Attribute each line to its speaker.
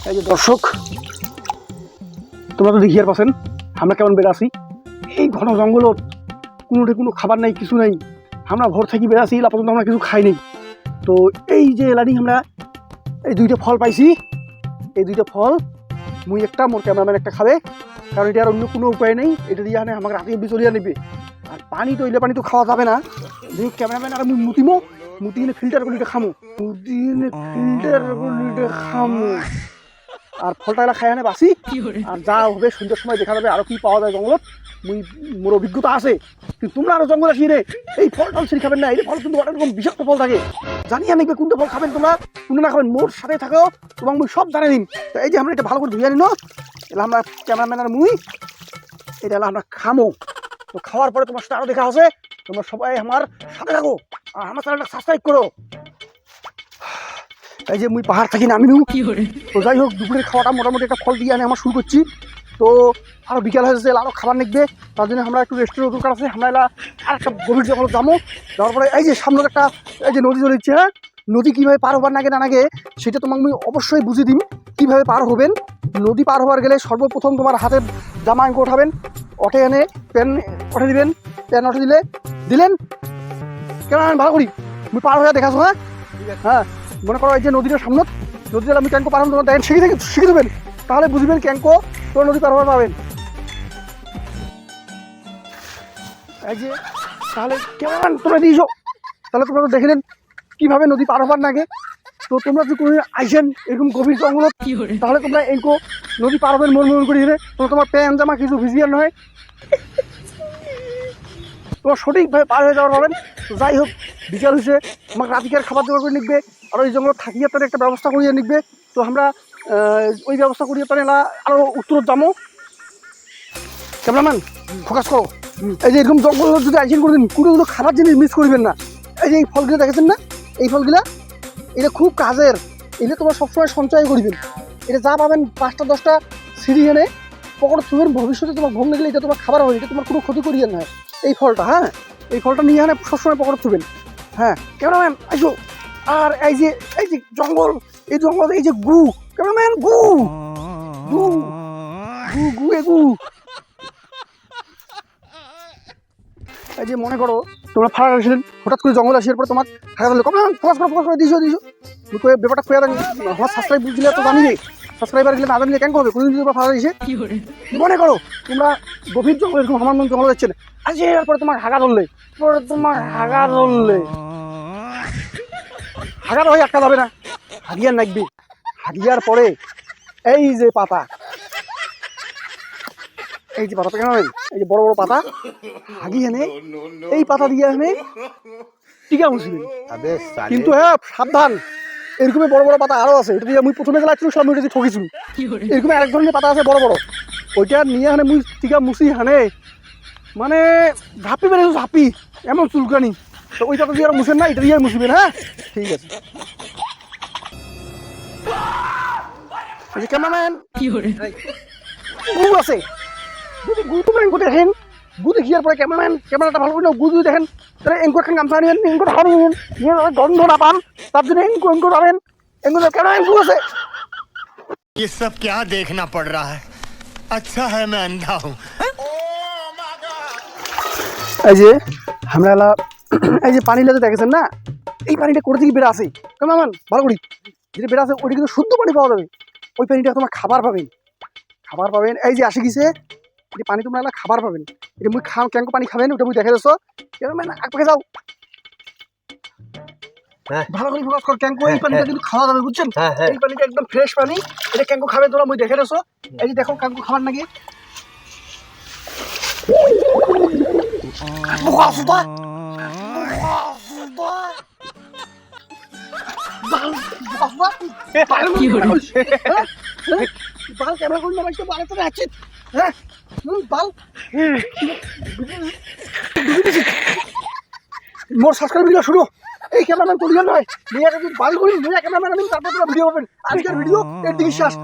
Speaker 1: এই যে দর্শক, তোমরা তো দেখিয়ে পাচ্ছেন আমরা কেমন বেড়াছি। এই ঘন জঙ্গলত কোনো খাবার নাই, কিছু নাই। আমরা ভোর থেকে বেড়াছি, পর্যন্ত আমরা কিছু খাই নাই। তো এই যে এলানি আমরা এই দুইটা ফল পাইছি, এই দুইটা ফল মুই একটা, মোর ক্যামেরাম্যান একটা খাবে, কারণ এটা আর অন্য কোনো উপায় নেই। এটা দিয়ে আমাকে রাতে অব্দি চলিয়ে নেবে। আর পানি তো এলে পানি তো খাওয়া যাবে না। দেখি ক্যামেরাম্যান আর মুই মুতি এনে ফিল্টার করে খামো, আর ফলটা এলা খাই আনে বাসি। আর যা হবে সন্ধ্যার সময় দেখা যাবে আরো কি পাওয়া যায় জঙ্গলত। মোর অভিজ্ঞতা আছে, কিন্তু তোমরা আরো জঙ্গল আসি রে এই ফল টল ছিঁড়ে খাবেন না। এই ফল কিন্তু অনেক রকম বিষাক্ত ফল থাকে, জানি আমি কোনটা ফল খাবেন তোমরা, কোনটা না খাবেন। মোর সাথে থাকো, তোমার মুই সব জানে দিন। তো এই যে আমরা এটা ভালো করে ধুয়ে নিল, এলা আমরা ক্যামেরাম্যান আর মুই এটা এলা আমরা খামো। তো খাওয়ার পরে তোমার সাথে আরো দেখা আছে। তোমরা সবাই আমার সাথে থাকো আর আমার চ্যানেলটা সাবস্ক্রাইব করো। এই যে মুই পাহাড় থাকি নামিনু। তো যাই হোক, দুপুরের খাওয়াটা মোটামুটি একটা ফল দিয়ে আমার শুরু করছি। তো আরও বিকাল হয়েছে, আরও খাবার নিকবে, তার জন্য আমরা একটু রেস্টের দরকার আছে। আমরা এলা আর একটা গভীর জঙ্গল যাবো। যাওয়ার পরে এই যে সামনে একটা এই যে নদী চলেছে, হ্যাঁ, নদী কীভাবে পার হবার নাগে না নাগে সেটা তোমাকে আমি অবশ্যই বুঝিয়ে দিন কীভাবে পার হবেন। নদী পার হবার গেলে সর্বপ্রথম তোমার হাতের জামা আঙ্ক ওঠাবেন, অটে এনে প্যান ওঠে দিবেন, প্যান ওঠে দিলেন কেন ভালো করি আমি পার হয়ে দেখাছো। হ্যাঁ হ্যাঁ, মনে করো এই যে নদীটার সামনে, নদীটা আমি ক্যাঙ্কো পার হন, তোমার দেখেন শিখে দেবেন, তাহলে বুঝবেন ক্যাঙ্কো তোর নদী পার হবার পাবেন। এই যে তাহলে কেমন তোমরা দিয়েছো, তাহলে তোমরা তো দেখে নেন কীভাবে নদী পার হবার নাগে। তো তোমরা যদি কোনো আইসেন এরকম গভীর জঙ্গলত, তাহলে তোমরা এইকো নদী পার হবেন মন করে দিলে তোমার প্যান জামা কিছু ভিজিয়ার নয়, তোমার সঠিকভাবে পার হয়ে যাওয়ার পাবেন। যাই হোক, বিকাল হয়েছে, আমাকে রাতিকার খাবার জোগাড় করে নিকবে, আর ওই জঙ্গল থাকিয়ে তাদের একটা ব্যবস্থা করিয়ে নিকবে। তো আমরা ওই ব্যবস্থা করিয়ে তাহলে আরও উত্তর যাবো। ক্যামেরাম্যান ফোকাস করো। এই যে এরকম জঙ্গল যদি আইসেন করে দিন, কোনো খারাপ জিনিস মিস করবেন না। এই যে এই ফলগুলো দেখেছেন না, এই ফলগুলা এটা খুব কাজের, এটা তোমার সবসময় সঞ্চয় করবেন। এটা যা পাবেন 5টা 10টা সিঁড়ি এনে পকেট থুবেন, ভবিষ্যতে তোমার ঘুম লাগলে এটা তোমার খাবার হবে, এটা তোমার কোনো ক্ষতি করিয়ে না এই ফলটা। হ্যাঁ, এই ফলটা নিয়ে আনে সবসময় পকেট থুবেন। হ্যাঁ ক্যামেরাম্যান আইসো। আর এই যে জঙ্গল, এই জঙ্গল, এই যে গু, ক্যামেরাম্যান গু গু গু গু এ গু। এই যে মনে করো তোমরা ফাড়া আসলেন, হঠাৎ করে জঙ্গল আসিয়ার পরে তোমার থাকা ধরলে কমন ফোকাস করে দিয়েছো ব্যাপারটা খুঁজে দেন। আমার সাবস্ক্রাইব দিলে তো জানিবে, সাবস্ক্রাইবার গেলে না জানলে কেন হবে, কোনদিন তোমার ফাড়া দিয়েছে। মনে করো তোমরা গভীর জঙ্গল এরকম আমার মন জঙ্গল যাচ্ছেন, আসে এরপরে তোমার হাগা ধরলে, হাগা হয়ে একটা যাবে না, হাগিয়ার নাকবি। হাগিয়ার পরে এই যে পাতা, এই যে পাতা কেন, এই যে বড় বড় পাতা হাগি এনে এই পাতা দিয়ে এনে টিকা মুছবেন। কিন্তু হ্যাঁ সাবধান, এরকমই বড় বড় পাতা আরো আছে, এটা দিয়ে আমি প্রথমে গেলে একটু সামনে উঠেছি ঠকিছিল। এরকম আরেক ধরনের পাতা আছে বড় বড়, ওইটা নিয়ে হানে মুই টিকা মুছি হানে মানে ঝাঁপি বেড়েছো, ঝাঁপি এমন চুলকানি। তো ওই পাতা দিয়ে আর মুছেন না, এটা দিয়ে মুছবেন। হ্যাঁ ঠিক আছে। ক্যামেরাম্যান গু আছে, যদি গু তোমরা এঙ্কো দেখেন, গু দেখিয়ার পরে ক্যামেরাটা ভালো করে গু যদি দেখেন, তাহলে এঙ্কো একখান গামছা আনবেন, এঙ্কো হারুন নিয়ে গন্ধ না পান, তার জন্য এঙ্কো পাবেন। এঙ্কো ক্যামেরাম্যান গু আছে।
Speaker 2: ये सब क्या देखना पड़ रहा है, अच्छा है मैं अंधा हूँ।
Speaker 1: এই যে আমরা এই যে পানি লেগে দেখেছেন না, এই পানিটা করে থেকে বেড়ে আসে ক্যামেরাম্যান ভালো করি, যেটা বেড়ে আসে ওইটা কিন্তু শুদ্ধ পানি পাওয়া যাবে। ওই পানিটা তোমার খাবার পাবেন। এই যে আসে গেছে এই পানি, তোমরা খাবার পাবেন। এটা মুই ক্যাঙ্কো পানি খাবেন, ওটা মুই দেখে দিচ্ছ। ক্যামেরাম্যান আগে যাও, ভালো করে ফোকাস কর। ক্যাঙ্কো এই পানিটা কিন্তু খাওয়া যাবে, বুঝছেন? এই পানিটা একদম ফ্রেশ পানি, এটা ক্যাঙ্কো খাবেন তোমরা, মুই দেখে দিচ্ছ। এই যে দেখো ক্যাঙ্কো খাবার নাকি মোর সাবস্ক্রাইব ভিডিও শুরু। এই ক্যামেরাম্যান করিয়া নয়, মেয়ে যদি বাল করি মেয়ে ক্যামেরাম্যান আমি, তারপর ভিডিও পাবেন। আজকের ভিডিও এর দিকে শেষ।